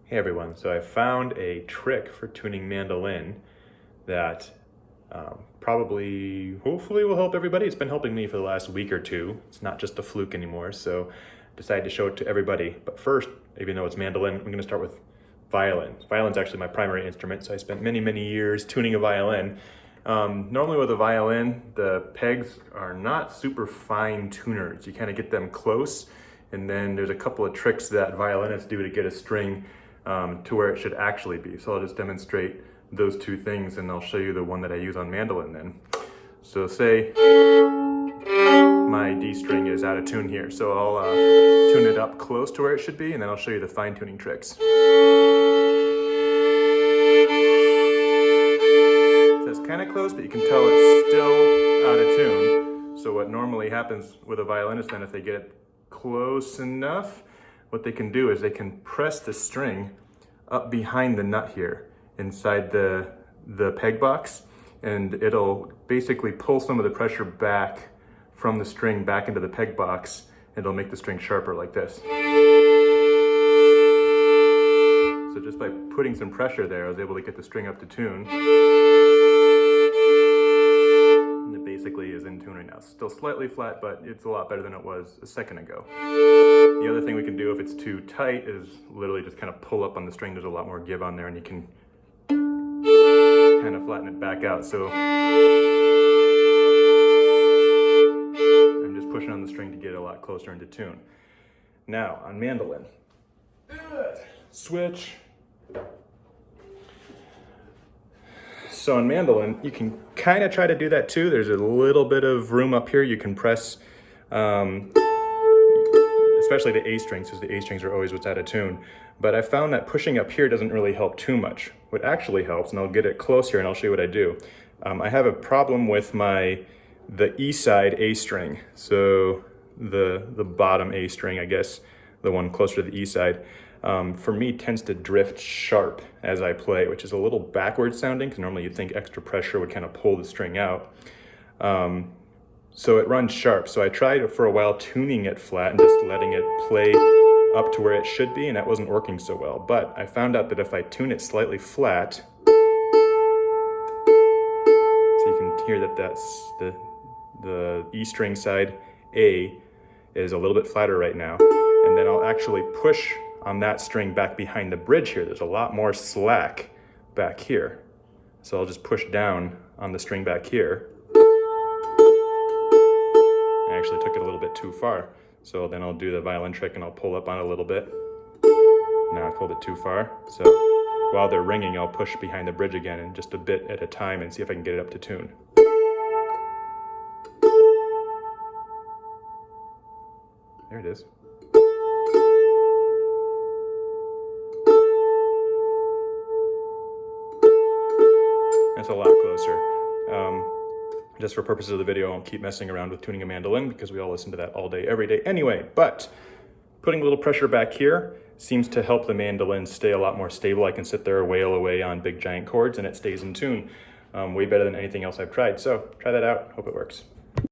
Hey everyone, so I found a trick for tuning mandolin that hopefully will help everybody. It's been helping me for the last week or two. It's not just a fluke anymore, so I decided to show it to everybody. But first, even though it's mandolin, I'm gonna start with violin. Violin's actually my primary instrument, so I spent many years tuning a violin. Normally with a violin, the pegs are not super fine tuners. You kind of get them close, and then there's a couple of tricks that violinists do to get a string to where it should actually be. So I'll just demonstrate those two things and I'll show you the one that I use on mandolin then. So say my D string is out of tune here. So I'll tune it up close to where it should be, and then I'll show you the fine tuning tricks. So it's kind of close, but you can tell it's still out of tune. So what normally happens with a violinist then, if they get it close enough, what they can do is they can press the string up behind the nut here inside the peg box, and it'll basically pull some of the pressure back from the string back into the peg box, and it'll make the string sharper like this. So just by putting some pressure there, I was able to get the string up to tune. And it basically is in tune right now. Still slightly flat, but it's a lot better than it was a second ago. The other thing we can do if it's too tight is literally just kind of pull up on the string. There's a lot more give on there, and you can kind of flatten it back out. So I'm just pushing on the string to get it a lot closer into tune. Now on mandolin, switch. So on mandolin, you can kind of try to do that too. There's a little bit of room up here. You can press, especially the A strings, because the A strings are always what's out of tune. But I found that pushing up here doesn't really help too much. What actually helps, and I'll get it close here and I'll show you what I do. I have a problem with the E side A string. So the bottom A string, I guess, the one closer to the E side, for me tends to drift sharp as I play, which is a little backwards sounding, because normally you'd think extra pressure would kind of pull the string out. So it runs sharp. So I tried for a while tuning it flat and just letting it play up to where it should be, and that wasn't working so well. But I found out that if I tune it slightly flat, so you can hear that that's the E string side A is a little bit flatter right now. And then I'll actually push on that string back behind the bridge here. There's a lot more slack back here. So I'll just push down on the string back here. I actually took it a little bit too far. So then I'll do the violin trick and I'll pull up on it a little bit. Now I pulled it too far. So while they're ringing, I'll push behind the bridge again and just a bit at a time and see if I can get it up to tune. There it is. That's a lot closer. Just for purposes of the video, I won't keep messing around with tuning a mandolin because we all listen to that all day, every day anyway. But putting a little pressure back here seems to help the mandolin stay a lot more stable. I can sit there and wail away on big giant chords and it stays in tune way better than anything else I've tried. So try that out. Hope it works.